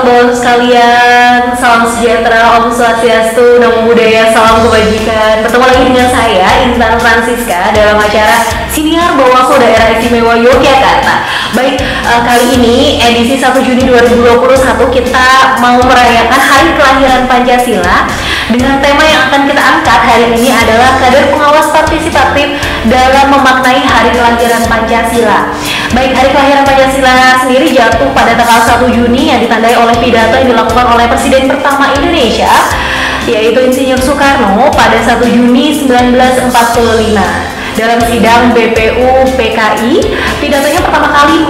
bawang sekalian, salam sejahtera, Om Swastiastu, Namo Buddhaya, salam kebajikan. Bertemu lagi dengan saya, Intan Francisca, dalam acara Siniar Bawaslu Daerah Istimewa Yogyakarta. Baik, kali ini edisi 1 Juni 2021 kita mau merayakan Hari Kelahiran Pancasila dengan tema yang akan kita angkat hari ini adalah kadar pengawas partisipatif dalam memaknai Hari Kelahiran Pancasila. Baik, Hari Kelahiran Pancasila sendiri jatuh pada tanggal 1 Juni yang ditandai oleh pidato yang dilakukan oleh Presiden pertama Indonesia, yaitu Insinyur Soekarno pada 1 Juni 1945. Dalam sidang BPU PKI, pidatonya pertama kali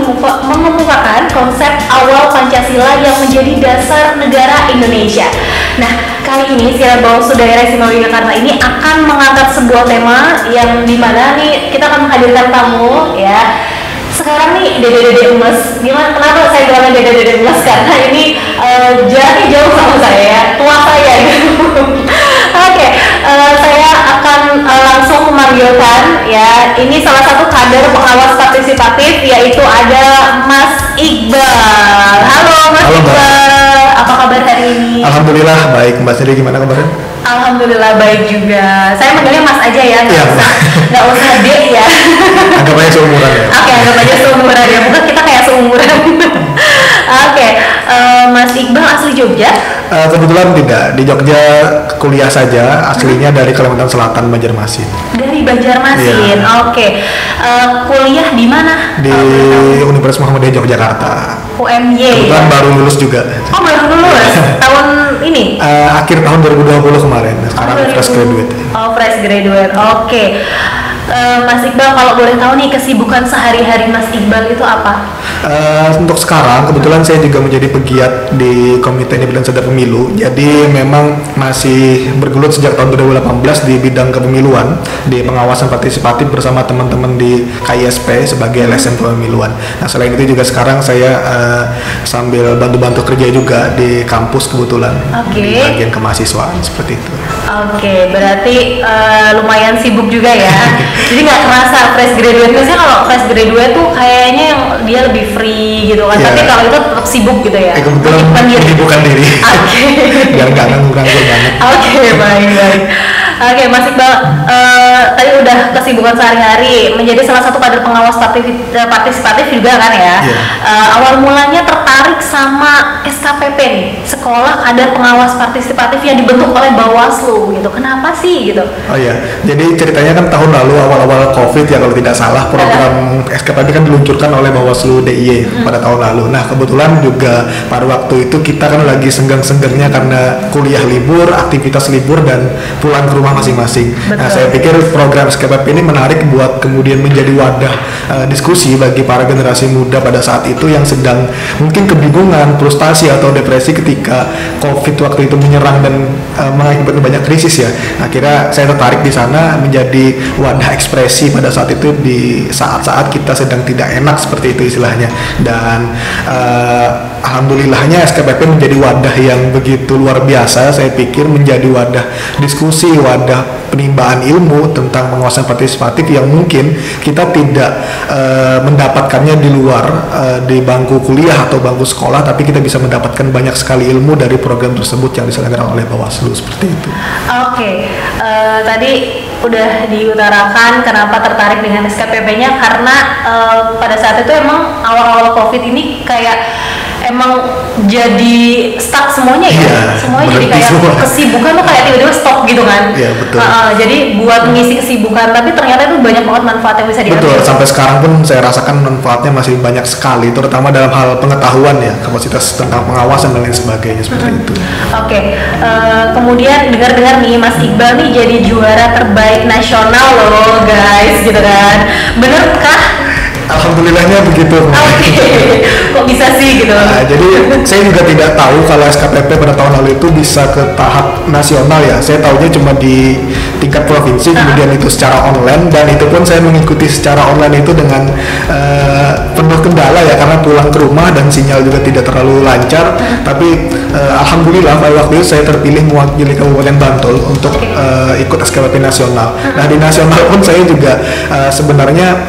mengemukakan konsep awal Pancasila yang menjadi dasar negara Indonesia. Nah, kali ini Siniar Bawaslu Daerah Istimewa Yogyakarta ini akan mengangkat sebuah tema yang dimana nih kita akan menghadirkan tamu ya. Sekarang nih dede-dede emas, gimana? Kenapa saya bilang dede-dede emas? Karena ini jaraknya jauh sama saya ya, tua saya gitu. Oke, saya akan langsung memanggilkan ya, ini salah satu kader pengawas partisipatif yaitu ada Mas Iqbal. Halo Mas Iqbal, apa kabar hari ini? Alhamdulillah baik, Mbak Sri gimana kabarnya? Alhamdulillah baik juga. Saya manggilnya Mas aja ya, nggak usah Dek ya. Anggap aja seumuran ya. Oke, anggap aja seumuran ya. Bukan kita kayak seumuran. Oke, Mas Iqbal asli Jogja? Kebetulan tidak, di Jogja kuliah saja, aslinya dari Kalimantan Selatan, Banjarmasin. Dari Banjarmasin, ya. Oke. Kuliah di mana? Di Universitas Muhammadiyah Yogyakarta. UMY. Kebetulan baru lulus juga. Oh, baru lulus? Tahun ini? Akhir tahun 2020 kemarin, sekarang fresh graduate. Oh, fresh graduate, oke. Mas Iqbal, kalau boleh tahu nih kesibukan sehari-hari Mas Iqbal itu apa? Untuk sekarang kebetulan saya juga menjadi pegiat di Komite Independen Sadar Pemilu. Jadi memang masih bergelut sejak tahun 2018 di bidang kepemiluan, di pengawasan partisipatif bersama teman-teman di KISP sebagai LSM kepemiluan. Nah, selain itu juga sekarang saya sambil bantu-bantu kerja juga di kampus kebetulan, di bagian kemahasiswaan seperti itu. Oke, berarti lumayan sibuk juga ya. Jadi nggak kerasa fresh graduate. Biasanya kalau fresh graduate tuh kayaknya yang dia lebih free gitu kan. Tapi kalau itu tetap sibuk gitu ya. Kebetulan menyibukkan diri. Oke. Biar nggak nganggur-nganggur banget. Oke, baik. Oke, Mas Iqbal, tadi udah kesibukan sehari-hari menjadi salah satu kader pengawas partisipatif juga kan ya. Awal mulanya tertarik sama SKPP nih, Sekolah Kader Pengawas Partisipatif yang dibentuk oleh Bawaslu gitu. Kenapa sih gitu? Oh iya, jadi ceritanya kan tahun lalu awal-awal COVID ya kalau tidak salah, program SKPP kan diluncurkan oleh Bawaslu DIY pada tahun lalu. Nah, kebetulan juga pada waktu itu kita kan lagi senggang-senggangnya karena kuliah libur, aktivitas libur dan pulang ke rumah masing-masing. Nah, saya pikir program SKPP ini menarik buat kemudian menjadi wadah diskusi bagi para generasi muda pada saat itu yang sedang mungkin kebingungan, frustasi atau depresi ketika COVID waktu itu menyerang dan mengakibatkan banyak krisis ya. Akhirnya saya tertarik di sana menjadi wadah ekspresi pada saat itu di saat-saat kita sedang tidak enak seperti itu istilahnya. Dan alhamdulillahnya SKPP menjadi wadah yang begitu luar biasa. Saya pikir menjadi wadah diskusi, wadah penimbangan ilmu tentang pengawasan partisipatif yang mungkin kita tidak mendapatkannya di luar di bangku kuliah atau bangku sekolah, tapi kita bisa mendapatkan banyak sekali ilmu dari program tersebut yang diselenggarakan oleh Bawaslu seperti itu. Oke, tadi udah diutarakan kenapa tertarik dengan SKPP-nya karena pada saat itu emang awal-awal COVID ini kayak emang jadi stuck semuanya ya, semuanya jadi kayak kesibukan tuh kayak tiba-tiba stop gitu kan. Iya, betul. Jadi buat mengisi kesibukan, tapi ternyata itu banyak banget manfaat yang bisa diambil. Betul, sampai sekarang pun saya rasakan manfaatnya masih banyak sekali, terutama dalam hal pengetahuan ya, kapasitas tentang pengawasan dan lain sebagainya seperti itu. Oke, kemudian dengar-dengar nih Mas Iqbal nih jadi juara terbaik nasional loh guys, gitu kan. Benerkah? Alhamdulillahnya begitu. Oke, kok bisa sih gitu? Jadi saya juga tidak tahu kalau SKPP pada tahun lalu itu bisa ke tahap nasional ya. Saya tahunya cuma di tingkat provinsi, kemudian itu secara online, dan itu pun saya mengikuti secara online itu dengan penuh kendala ya, karena pulang ke rumah dan sinyal juga tidak terlalu lancar. Tapi alhamdulillah pada waktu itu saya terpilih mewakili Kabupaten Bantul untuk ikut SKPP nasional. Nah, di nasional pun saya juga sebenarnya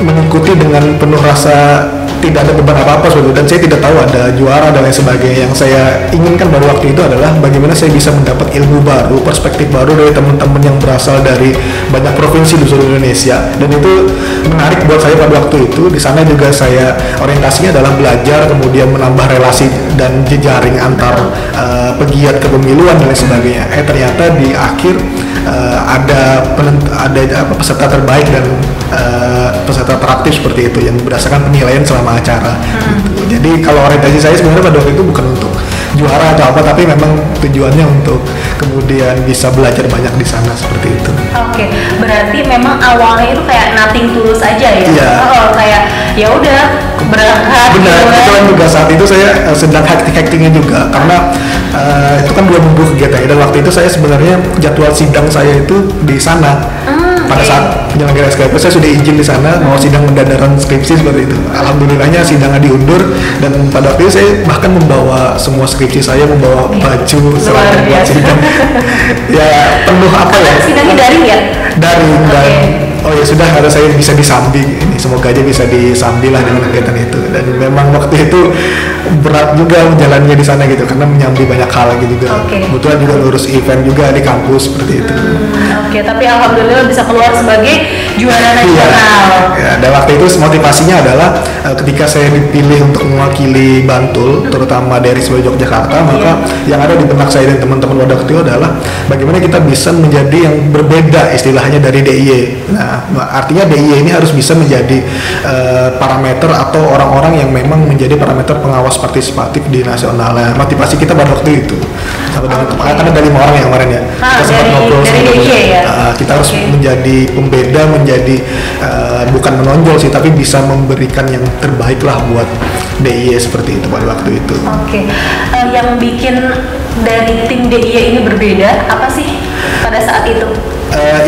mengikuti dengan penuh rasa tidak ada beban apa-apa seperti itu, dan saya tidak tahu ada juara dan lain sebagainya. Yang saya inginkan pada waktu itu adalah bagaimana saya bisa mendapat ilmu baru, perspektif baru dari teman-teman yang berasal dari banyak provinsi di seluruh Indonesia, dan itu menarik buat saya pada waktu itu. Di sana juga saya orientasinya adalah belajar, kemudian menambah relasi dan jejaring antar pegiat kepemiluan dan lain sebagainya. Ternyata di akhir ada peserta terbaik dan peserta teraktif seperti itu yang berdasarkan penilaian selama acara. Gitu. Jadi kalau orientasi saya sebenarnya pada waktu itu bukan untuk juara atau apa, tapi memang tujuannya untuk kemudian bisa belajar banyak di sana seperti itu. Oke, berarti memang awalnya itu kayak nothing tulus aja ya? Iya. Oh, kayak ya udah berangkat. Benar, gitu kan. kebetulan juga saat itu saya sedang hektik-hektiknya juga karena itu kan 2 minggu kegiatannya, dan waktu itu saya sebenarnya jadwal sidang saya itu di sana. Pada saat penyelenggara SKP saya sudah izin di sana mau sidang pendadaran skripsi seperti itu. Alhamdulillahnya sidangnya diundur, dan pada waktu itu saya bahkan membawa semua skripsi saya, membawa baju seragam buat sidang. Ya penuh apa ya? Sidangnya daring ya? Daring dan oh ya sudah, harus saya bisa disambi ini, semoga aja bisa disambi lah dengan kegiatan itu. Dan memang waktu itu berat juga menjalannya di sana gitu karena menyambi banyak hal lagi juga. Kebetulan juga lurus event juga di kampus seperti itu. Oke, tapi alhamdulillah bisa keluar sebagai juara nasional. Ya, dan waktu itu motivasinya adalah ketika saya dipilih untuk mewakili Bantul, terutama dari seluruh Yogyakarta, maka yang ada di benak saya dan teman-teman pada waktu itu adalah bagaimana kita bisa menjadi yang berbeda istilahnya dari DIY. Nah, artinya DIY ini harus bisa menjadi parameter atau orang-orang yang memang menjadi parameter pengawas partisipatif di nasional. Nah, motivasi kita pada waktu itu karena ada 5 orang yang kemarin ya, kita sempat ngobrol dari DIY ya. Kita harus menjadi pembeda, menjadi bukan menonjol sih, tapi bisa memberikan yang terbaik lah buat DIY seperti itu pada waktu itu. Yang bikin dari tim DIY ini berbeda apa sih pada saat itu?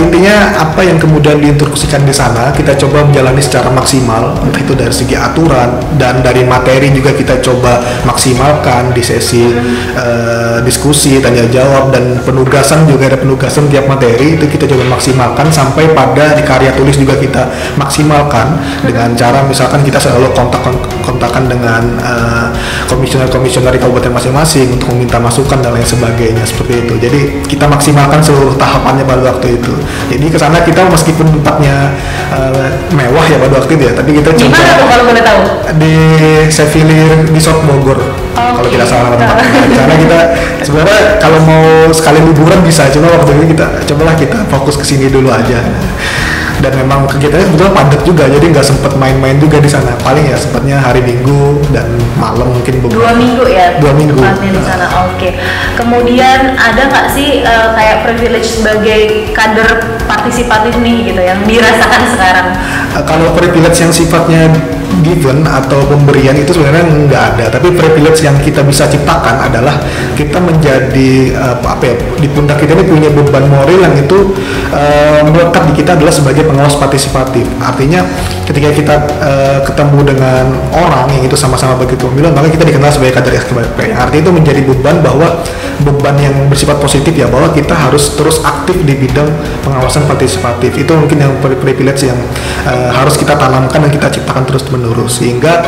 Intinya apa yang kemudian diinstruksikan di sana kita coba menjalani secara maksimal, entah itu dari segi aturan dan dari materi juga kita coba maksimalkan di sesi diskusi, tanya jawab, dan penugasan juga ada penugasan tiap materi itu kita coba maksimalkan sampai pada di karya tulis juga kita maksimalkan dengan cara misalkan kita selalu kontakan dengan komisioner-komisioner di kabupaten masing-masing untuk meminta masukan dan lain sebagainya seperti itu. Jadi kita maksimalkan seluruh tahapannya pada waktu itu. Jadi kesana kita meskipun tempatnya mewah ya pada waktu itu ya, tapi kita coba. Gimana tuh kalau boleh tahu? Di Sevilir Resort Bogor. Kalau tidak salah tempatnya. Di sana kita sebenarnya kalau mau sekali liburan bisa, cuma waktu ini cobalah kita fokus ke sini dulu aja. Dan memang kegiatannya sebetulnya padat juga, jadi nggak sempet main-main juga di sana. Paling ya sempatnya hari Minggu dan malam mungkin beberapa. 2 minggu ya? 2 minggu. Di sana. Kemudian ada nggak sih kayak privilege sebagai kader partisipatif nih gitu yang dirasakan sekarang? Kalau privilege yang sifatnya given atau pemberian itu sebenarnya nggak ada, tapi privilege yang kita bisa ciptakan adalah kita menjadi di pundak kita ini punya beban moral yang itu melekat di kita adalah sebagai pengawas partisipatif. Artinya ketika kita ketemu dengan orang yang itu sama-sama begitu pemilu, maka kita dikenal sebagai kader SKP. Artinya itu menjadi beban yang bersifat positif ya, bahwa kita harus terus aktif di bidang pengawasan partisipatif. Itu mungkin yang privilege yang harus kita tanamkan dan kita ciptakan terus menerus, sehingga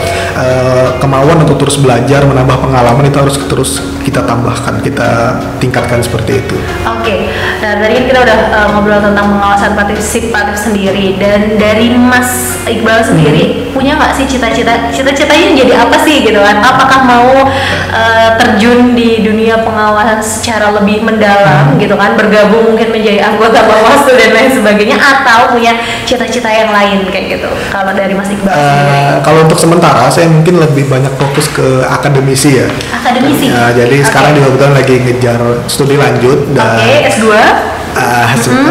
kemauan untuk terus belajar, menambah pengalaman itu harus terus kita tambahkan, kita tingkatkan seperti itu. Nah tadi kita udah ngobrol tentang pengawasan partisipatif sendiri, dan dari Mas Iqbal sendiri punya nggak sih cita-citanya jadi apa sih gitu kan? Apakah mau terjun di dunia pengawasan secara lebih mendalam gitu kan, bergabung mungkin menjadi anggota Bawaslu dan lain sebagainya, atau punya cita-cita yang lain kayak gitu? Kalau dari Mas Iqbal sendiri? Kalau untuk sementara saya mungkin lebih banyak fokus ke akademisi ya. Akademisi? Jadi sekarang juga kebetulan lagi ngejar studi lanjut dan S2?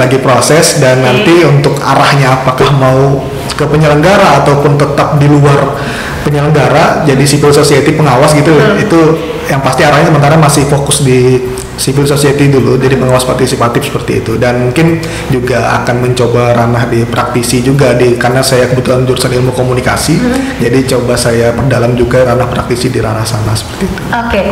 Lagi proses, dan nanti untuk arahnya apakah mau ke penyelenggara ataupun tetap di luar penyelenggara jadi civil society pengawas gitu, itu yang pasti arahnya sementara masih fokus di civil society dulu, jadi pengawas partisipatif seperti itu, dan mungkin juga akan mencoba ranah di praktisi juga karena saya kebetulan jurusan ilmu komunikasi, jadi coba saya perdalam juga ranah praktisi di ranah sana seperti itu. Oke.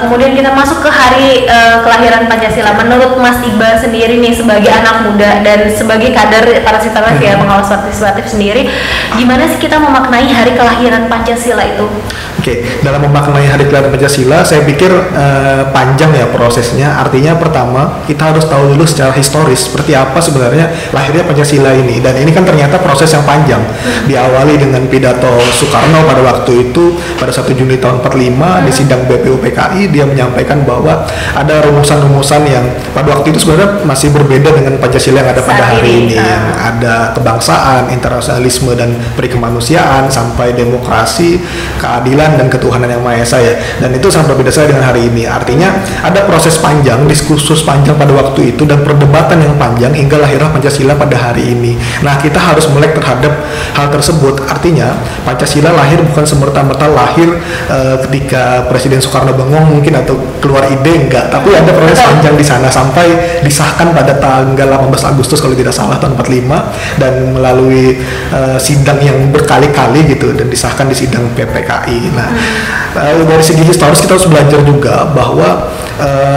Kemudian kita masuk ke hari kelahiran Pancasila. Menurut Mas Iqbal sendiri nih sebagai anak muda dan sebagai kader Parasitarwas ya pengawas partisipatif sendiri, gimana sih kita memaknai hari kelahiran Pancasila itu? Oke, dalam memaknai hari kelahiran Pancasila, saya pikir panjang ya prosesnya. Artinya pertama, kita harus tahu dulu secara historis seperti apa sebenarnya lahirnya Pancasila ini. Dan ini kan ternyata proses yang panjang. Diawali dengan pidato Soekarno pada waktu itu, pada 1 Juni tahun 45, di sidang BPUPKI, dia menyampaikan bahwa ada rumusan-rumusan yang pada waktu itu sebenarnya masih berbeda dengan Pancasila yang ada pada hari ini. Yang ada kebangsaan, internasionalisme, dan perikemanusiaan, sampai demokrasi, keadilan, dan ketuhanan yang Maha Esa ya. Dan itu sangat berbeda sekali dengan hari ini. Artinya ada proses panjang, diskursus panjang pada waktu itu, dan perdebatan yang panjang hingga lahirlah Pancasila pada hari ini. Nah, kita harus melek terhadap hal tersebut. Artinya Pancasila lahir bukan semerta-merta lahir ketika Presiden Soekarno bengong mungkin atau keluar ide, enggak. Tapi ada proses panjang di sana sampai disahkan pada tanggal 18 Agustus kalau tidak salah tahun 45, dan melalui sidang yang berkali-kali gitu, dan disahkan di sidang PPKI. Nah, dari segi historis kita harus belajar juga bahwa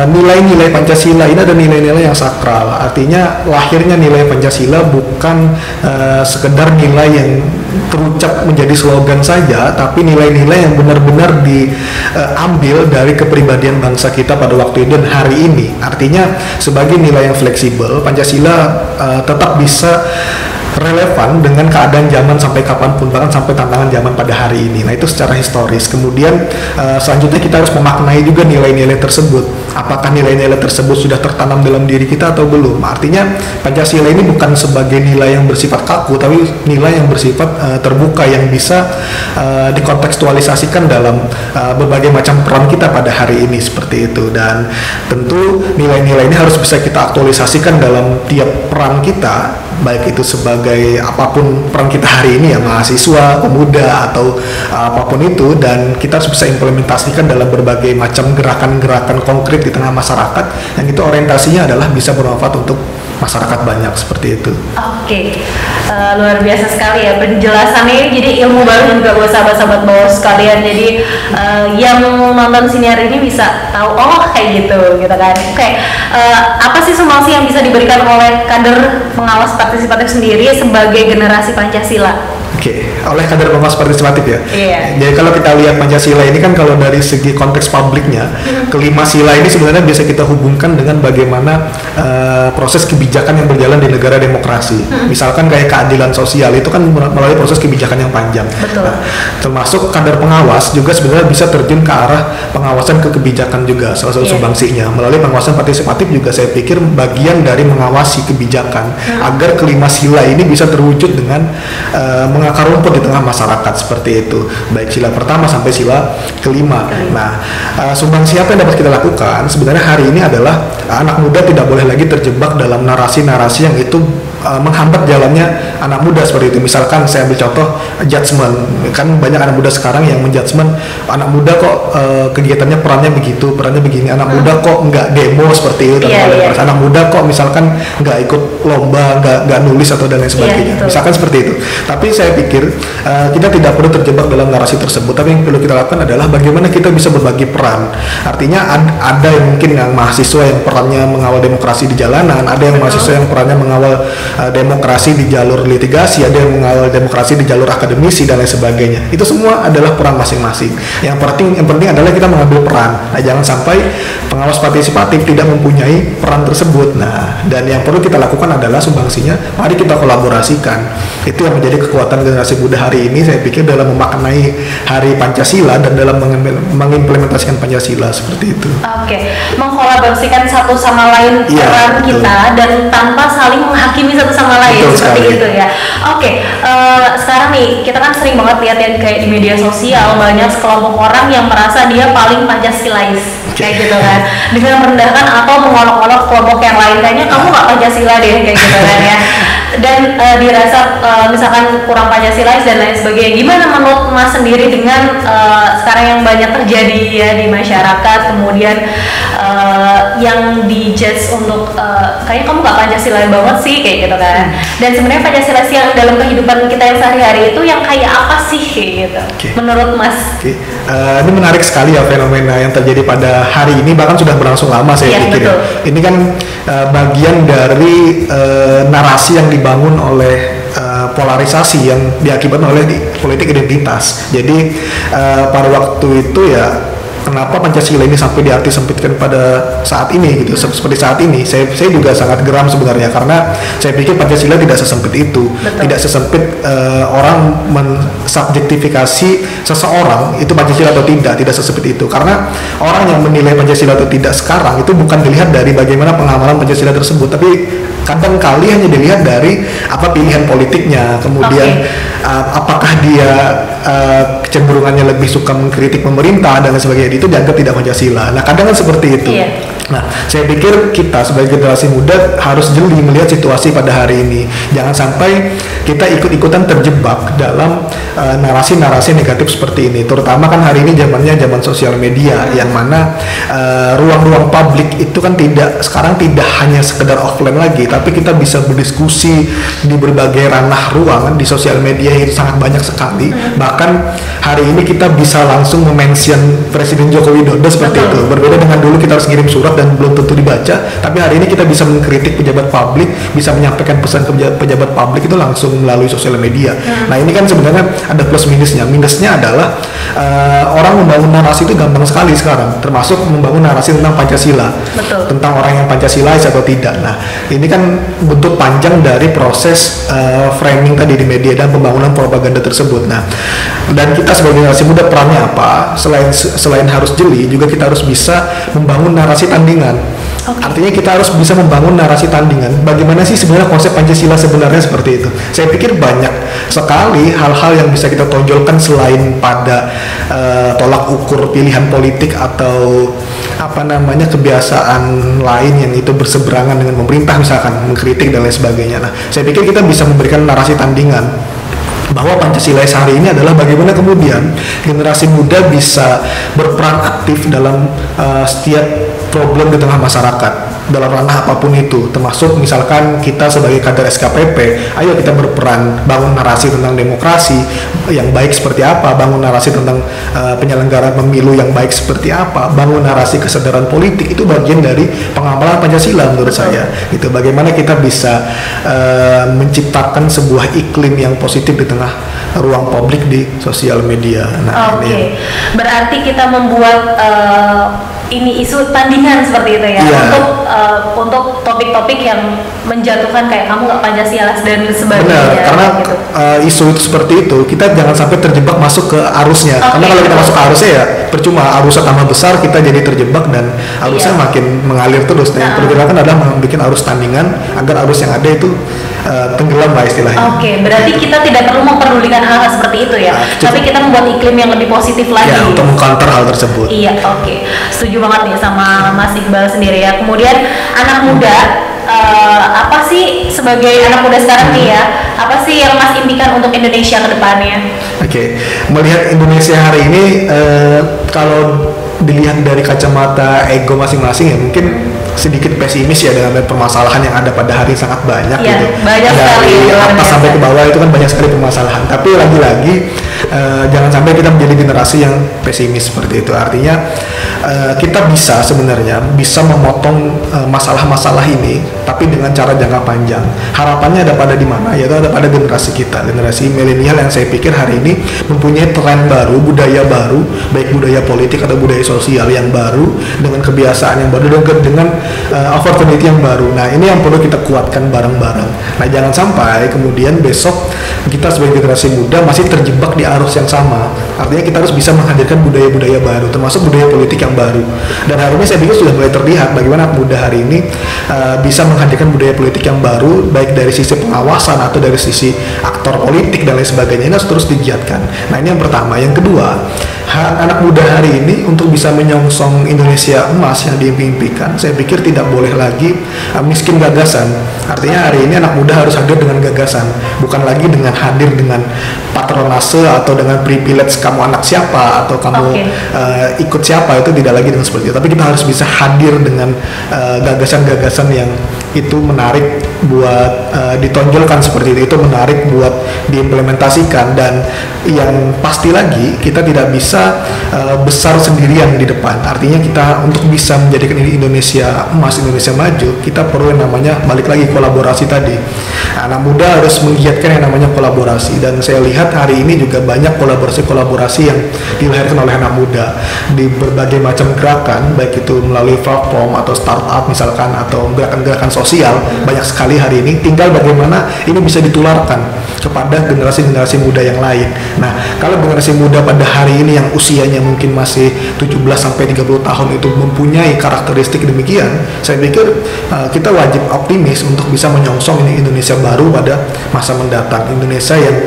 nilai-nilai Pancasila ini ada nilai-nilai yang sakral. Artinya lahirnya nilai Pancasila bukan sekedar nilai yang terucap menjadi slogan saja, tapi nilai-nilai yang benar-benar diambil dari kepribadian bangsa kita pada waktu itu dan hari ini. Artinya sebagai nilai yang fleksibel, Pancasila tetap bisa relevan dengan keadaan zaman sampai kapanpun, bahkan sampai tantangan zaman pada hari ini. Nah, itu secara historis. Kemudian selanjutnya kita harus memaknai juga nilai-nilai tersebut. Apakah nilai-nilai tersebut sudah tertanam dalam diri kita atau belum? Artinya Pancasila ini bukan sebagai nilai yang bersifat kaku, tapi nilai yang bersifat terbuka, yang bisa dikontekstualisasikan dalam berbagai macam peran kita pada hari ini seperti itu. Dan tentu nilai-nilai ini harus bisa kita aktualisasikan dalam tiap peran kita, baik itu sebagai apapun peran kita hari ini ya, mahasiswa, pemuda, atau apapun itu, dan kita harus bisa implementasikan dalam berbagai macam gerakan-gerakan konkret di tengah masyarakat yang itu orientasinya adalah bisa bermanfaat untuk masyarakat banyak seperti itu. Oke. Luar biasa sekali ya penjelasannya, jadi ilmu baru juga buat sahabat-sahabat bawah sekalian. Jadi yang nonton siniar ini bisa tahu kayak gitu kan. Oke. Apa sih sumbangsi yang bisa diberikan oleh kader pengawas partisipatif sendiri sebagai generasi Pancasila? Oke, oleh kader pengawas partisipatif ya. Iya. Jadi kalau kita lihat Pancasila ini kan kalau dari segi konteks publiknya, kelima sila ini sebenarnya bisa kita hubungkan dengan bagaimana proses kebijakan yang berjalan di negara demokrasi. Misalkan kayak keadilan sosial itu kan melalui proses kebijakan yang panjang. Betul. Nah, termasuk kader pengawas juga sebenarnya bisa terjun ke arah pengawasan ke kebijakan juga, salah satu sumbangsinya. Melalui pengawasan partisipatif juga saya pikir bagian dari mengawasi kebijakan agar kelima sila ini bisa terwujud dengan mengakar rumput di tengah masyarakat seperti itu, baik sila pertama sampai sila kelima. Nah, sumbangsi apa yang dapat kita lakukan sebenarnya hari ini adalah anak muda tidak boleh lagi terjebak dalam narasi-narasi yang itu menghambat jalannya anak muda seperti itu. Misalkan saya ambil contoh judgement, kan banyak anak muda sekarang yang menjudgement anak muda kok kegiatannya perannya begini, anak muda kok nggak demo seperti itu, anak muda kok misalkan nggak ikut lomba, nggak nulis atau dan lain sebagainya, misalkan seperti itu. Tapi saya pikir kita tidak perlu terjebak dalam narasi tersebut, tapi yang perlu kita lakukan adalah bagaimana kita bisa berbagi peran. Artinya ada yang mungkin yang mahasiswa yang perannya mengawal demokrasi di jalanan, ada yang mahasiswa yang perannya mengawal demokrasi di jalur litigasi, ada yang mengawal demokrasi di jalur akademisi dan lain sebagainya. Itu semua adalah peran masing-masing. Yang penting adalah kita mengambil peran. Nah, jangan sampai pengawas partisipatif tidak mempunyai peran tersebut. Nah, dan yang perlu kita lakukan adalah sumbangsinya, mari kita kolaborasikan. Itu yang menjadi kekuatan generasi muda hari ini, saya pikir, dalam memaknai hari Pancasila dan dalam mengimplementasikan Pancasila seperti itu. Oke, mengkolaborasikan satu sama lain peran kita dan tanpa saling menghakimi satu sama lain, seperti itu ya. Oke, sekarang nih kita kan sering banget lihat yang kayak di media sosial banyak sekelompok orang yang merasa dia paling Pancasilais, kayak gitu kan, dengan merendahkan atau mengolok-olok kelompok yang lain, kayaknya kamu nggak Pancasila deh, kayak gitu kan ya. Dan dirasa misalkan kurang Pancasilais dan lain sebagainya. Gimana menurut Mas sendiri dengan sekarang yang banyak terjadi ya di masyarakat, kemudian yang dijudge untuk kayaknya kamu nggak Pancasila banget sih kayak gitu kan. Dan sebenarnya Pancasila sih yang dalam kehidupan kita yang sehari-hari itu yang kayak apa sih kayak gitu. Menurut Mas? Ini menarik sekali ya fenomena yang terjadi pada hari ini, bahkan sudah berlangsung lama saya pikir. Betul. Ini kan bagian dari narasi yang dibangun oleh polarisasi yang diakibatkan oleh politik identitas. Jadi pada waktu itu ya, kenapa Pancasila ini sampai diarti sempitkan pada saat ini gitu, seperti saat ini. Saya juga sangat geram sebenarnya, karena saya pikir Pancasila tidak sesempit itu. Betul. Tidak sesempit orang mensubjektifikasi seseorang itu Pancasila atau tidak sesempit itu. Karena orang yang menilai Pancasila atau tidak sekarang itu bukan dilihat dari bagaimana pengamalan Pancasila tersebut, tapi kadang kali hanya dilihat dari apa pilihan politiknya, kemudian apakah dia kecenderungannya lebih suka mengkritik pemerintah dan lain sebagainya, itu dianggap tidak Pancasila. Nah kadang kan seperti itu. Nah saya pikir kita sebagai generasi muda harus jeli melihat situasi pada hari ini. Jangan sampai kita ikut-ikutan terjebak dalam narasi-narasi negatif seperti ini. Terutama kan hari ini zaman sosial media, yang mana ruang-ruang publik itu kan sekarang tidak hanya sekedar offline lagi, tapi kita bisa berdiskusi di berbagai ranah ruang di sosial media itu sangat banyak sekali. Bahkan hari ini kita bisa langsung memention Presiden Joko Widodo seperti itu. Berbeda dengan dulu kita harus ngirim surat dan belum tentu dibaca, tapi hari ini kita bisa mengkritik pejabat publik, bisa menyampaikan pesan ke pejabat publik itu langsung melalui sosial media. Nah ini kan sebenarnya ada plus minusnya. Minusnya adalah orang membangun narasi itu gampang sekali sekarang, termasuk membangun narasi tentang Pancasila. Tentang orang yang Pancasilais atau tidak. Nah ini kan bentuk panjang dari proses framing tadi di media dan pembangunan propaganda tersebut. Nah, dan kita sebagai generasi muda perannya apa? Selain harus jeli, juga kita harus bisa membangun narasi tandingan. Artinya kita harus bisa membangun narasi tandingan. Bagaimana sih sebenarnya konsep Pancasila sebenarnya seperti itu? Saya pikir banyak sekali hal-hal yang bisa kita tonjolkan selain pada tolak ukur pilihan politik atau kebiasaan lain yang itu berseberangan dengan pemerintah, misalkan mengkritik dan lain sebagainya. Nah, saya pikir kita bisa memberikan narasi tandingan bahwa Pancasila hari ini adalah bagaimana kemudian generasi muda bisa berperan aktif dalam setiap problem di tengah masyarakat dalam ranah apapun itu, termasuk misalkan kita sebagai kader SKPP, ayo kita berperan bangun narasi tentang demokrasi yang baik seperti apa, bangun narasi tentang penyelenggaraan pemilu yang baik seperti apa, bangun narasi kesadaran politik. Itu bagian dari pengamalan Pancasila menurut saya. Itu bagaimana kita bisa menciptakan sebuah iklim yang positif di tengah ruang publik di sosial media. Nah, berarti kita membuat ini isu tandingan seperti itu ya, untuk topik-topik yang menjatuhkan kayak kamu nggak Pancasila dan sebagainya. Benar, karena gitu. Isu itu seperti itu, kita jangan sampai terjebak masuk ke arusnya. Karena kalau kita masuk ke arusnya ya percuma, arusnya tambah besar, kita jadi terjebak dan arusnya makin mengalir terus. Nah, yang perlu dilakukan adalah membuat arus tandingan agar arus yang ada itu tenggelam lah istilahnya. Berarti kita tidak perlu memperdulikan hal-hal seperti itu ya, tapi kita membuat iklim yang lebih positif lagi. Ya, untuk mengcounter hal tersebut. Iya, setuju banget nih sama Mas Iqbal sendiri ya. Kemudian anak muda, apa sih sebagai anak muda sekarang nih ya, apa sih yang Mas impikan untuk Indonesia ke depannya? Melihat Indonesia hari ini, kalau dilihat dari kacamata ego masing-masing ya mungkin sedikit pesimis ya dengan permasalahan yang ada pada hari sangat banyak gitu. Banyak dari atas sampai ke bawah itu kan banyak sekali permasalahan. Tapi lagi-lagi jangan sampai kita menjadi generasi yang pesimis seperti itu. Artinya kita bisa sebenarnya memotong masalah-masalah ini, tapi dengan cara jangka panjang. Harapannya ada pada di mana? Yaitu ada pada generasi kita, generasi milenial yang saya pikir hari ini mempunyai tren baru, budaya baru, baik budaya politik atau budaya sosial yang baru, dengan kebiasaan yang baru, dengan opportunity yang baru. Nah ini yang perlu kita kuatkan bareng-bareng. Nah jangan sampai kemudian besok kita sebagai generasi muda masih terjebak di arus yang sama. Artinya kita harus bisa menghadirkan budaya-budaya baru, termasuk budaya politik yang baru. Dan hari ini saya pikir sudah mulai terlihat bagaimana muda hari ini bisa menghadirkan budaya politik yang baru, baik dari sisi pengawasan atau dari sisi aktor politik dan lain sebagainya. Ini harus terus digiatkan. Nah ini yang pertama. Yang kedua, anak muda hari ini untuk bisa menyongsong Indonesia emas yang diimpikan, saya pikir tidak boleh lagi miskin gagasan. Artinya hari ini anak muda harus hadir dengan gagasan, bukan lagi dengan hadir dengan patronase atau dengan privilege kamu anak siapa atau kamu ikut siapa, itu tidak lagi dengan seperti itu. Tapi kita harus bisa hadir dengan gagasan-gagasan yang itu menarik buat ditonjolkan seperti itu menarik buat diimplementasikan, dan yang pasti lagi kita tidak bisa besar sendirian di depan. Artinya kita untuk bisa menjadikan ini Indonesia emas, Indonesia maju, kita perlu yang namanya balik lagi kolaborasi tadi. Anak muda harus menggiatkan yang namanya kolaborasi, dan saya lihat hari ini juga banyak kolaborasi-kolaborasi yang dilahirkan oleh anak muda di berbagai macam gerakan, baik itu melalui platform atau startup misalkan atau gerakan-gerakan sosial. Banyak sekali hari ini, tinggal bagaimana ini bisa ditularkan kepada generasi-generasi muda yang lain. Nah, kalau generasi muda pada hari ini yang usianya mungkin masih 17-30 tahun itu mempunyai karakteristik demikian, saya pikir kita wajib optimis untuk bisa menyongsong ini Indonesia baru pada masa mendatang. Indonesia yang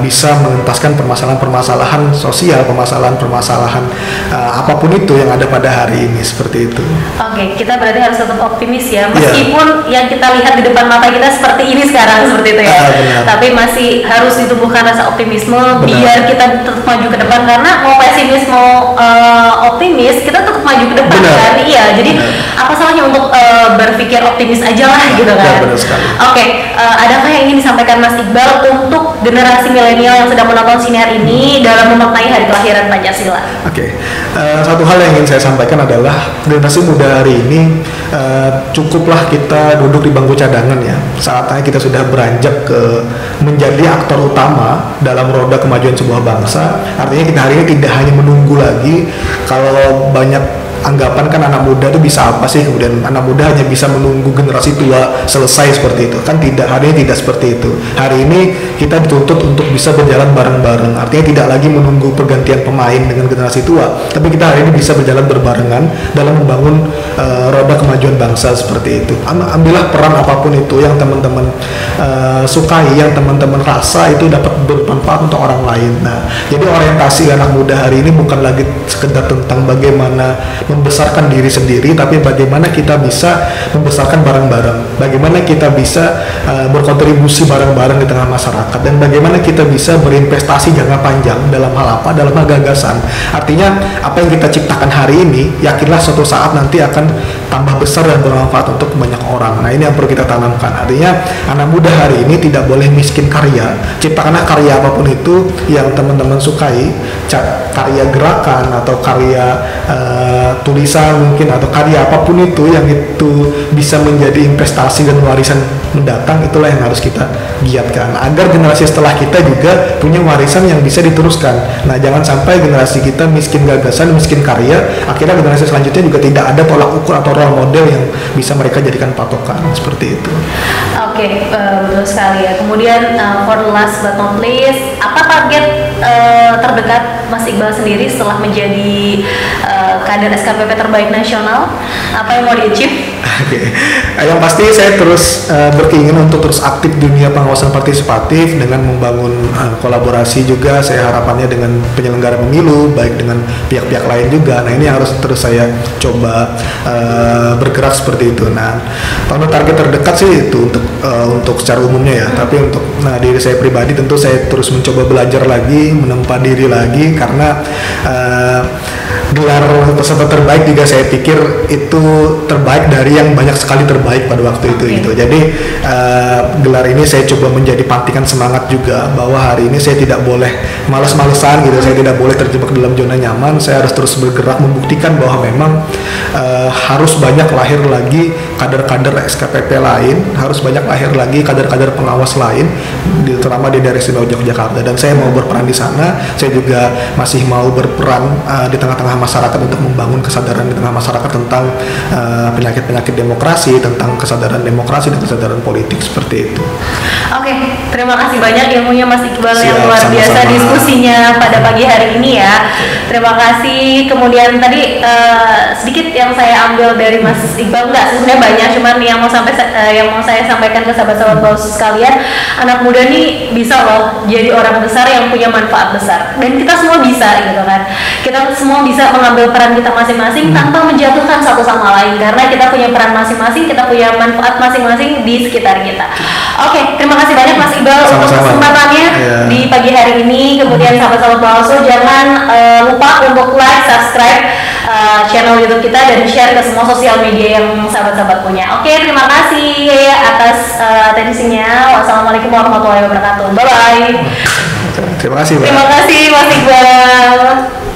bisa mengentaskan permasalahan-permasalahan sosial, permasalahan-permasalahan apapun itu yang ada pada hari ini, seperti itu. Oke, kita berarti harus tetap optimis ya, meskipun yang kita lihat di depan mata kita seperti ini sekarang, seperti itu ya. Tapi masih harus ditumbuhkan rasa optimisme biar kita tetap maju ke depan, karena mau pesimis mau optimis kita tetap maju ke depan kan. Iya, jadi apa salahnya untuk berpikir optimis aja lah gitu kan. Oke, adakah yang ingin disampaikan Mas Iqbal untuk generasi milenial yang sedang menonton siniar ini dalam memaknai hari kelahiran Pancasila? Oke, satu hal yang ingin saya sampaikan adalah generasi muda hari ini cukuplah kita duduk di bangku cadangan ya. Saatnya kita sudah beranjak ke menjadi aktor utama dalam roda kemajuan sebuah bangsa. Artinya kita hari ini tidak hanya menunggu lagi. Kalau banyak anggapan kan anak muda itu bisa apa sih, kemudian anak muda hanya bisa menunggu generasi tua selesai seperti itu kan. Tidak, hari ini tidak seperti itu. Hari ini kita dituntut untuk bisa berjalan bareng-bareng, artinya tidak lagi menunggu pergantian pemain dengan generasi tua, tapi kita hari ini bisa berjalan berbarengan dalam membangun roda kemajuan bangsa seperti itu. Ambillah peran apapun itu yang teman-teman sukai, yang teman-teman rasa itu dapat bermanfaat untuk orang lain. Nah, jadi orientasi anak muda hari ini bukan lagi sekedar tentang bagaimana membesarkan diri sendiri, tapi bagaimana kita bisa membesarkan bareng-bareng, bagaimana kita bisa berkontribusi bareng-bareng di tengah masyarakat, dan bagaimana kita bisa berinvestasi jangka panjang dalam hal apa? Dalam hal gagasan. Artinya apa yang kita ciptakan hari ini, yakinlah suatu saat nanti akan tambah besar dan bermanfaat untuk banyak orang. Nah, ini yang perlu kita tanamkan. Artinya anak muda hari ini tidak boleh miskin karya. Ciptakanlah karya apapun itu yang teman-teman sukai, karya gerakan atau karya tulisan mungkin, atau karya apapun itu yang itu bisa menjadi investasi dan warisan mendatang. Itulah yang harus kita giatkan agar generasi setelah kita juga punya warisan yang bisa diteruskan. Nah, jangan sampai generasi kita miskin gagasan, miskin karya, akhirnya generasi selanjutnya juga tidak ada tolak ukur atau role model yang bisa mereka jadikan patokan, seperti itu. Oke, betul sekali ya. Kemudian for the last but not least, apa target terdekat Mas Iqbal sendiri setelah menjadi kader SKPP terbaik nasional? Apa yang mau di-achieve? Oke, yang pasti saya terus berkeinginan untuk terus aktif di dunia pengawasan partisipatif dengan membangun kolaborasi juga. Saya harapannya dengan penyelenggara pemilu, baik dengan pihak-pihak lain juga. Nah, ini harus terus saya coba bergerak seperti itu. Nah, untuk target terdekat sih itu untuk secara umumnya ya. Tapi untuk diri saya pribadi tentu saya terus mencoba belajar lagi, menempa diri lagi, karena gelar peserta terbaik juga saya pikir itu terbaik dari yang banyak sekali terbaik pada waktu itu gitu. Jadi gelar ini saya coba menjadi pantikan semangat juga bahwa hari ini saya tidak boleh malas-malesan gitu. Saya tidak boleh terjebak dalam zona nyaman. Saya harus terus bergerak membuktikan bahwa memang harus banyak lahir lagi kader-kader SKPP lain, harus banyak lahir lagi kader-kader pengawas lain, terutama di daerah istimewa Yogyakarta. Dan saya mau berperan di sana. Saya juga masih mau berperan di tengah-tengah masyarakat untuk membangun kesadaran di tengah masyarakat tentang penyakit-penyakit demokrasi, tentang kesadaran demokrasi dan kesadaran politik, seperti itu. Oke, terima kasih banyak ilmunya Mas Iqbal yang Siap, luar biasa sama-sama. diskusinya pada pagi hari ini ya. Terima kasih. Kemudian tadi sedikit yang saya ambil dari Mas Iqbal, enggak sebenarnya banyak, cuman yang mau saya sampaikan ke sahabat-sahabat Bawaslu sekalian, anak muda nih bisa loh jadi orang besar yang punya manfaat besar, dan kita semua bisa gitu kan. Kita semua bisa mengambil peran kita masing-masing tanpa menjatuhkan satu sama lain, karena kita punya peran masing-masing, kita punya manfaat masing-masing di sekitar kita. Oke, terima kasih banyak Mas Iqbal untuk Sama-sama. kesempatannya di pagi hari ini. Kemudian sahabat-sahabat Bawaslu jangan lupa untuk like, subscribe channel YouTube kita dan share ke semua sosial media yang sahabat-sahabat punya. Oke, terima kasih atas atensinya. Wassalamualaikum warahmatullahi wabarakatuh. Bye bye. Terima kasih, Mbak. Terima kasih Mas Iqbal.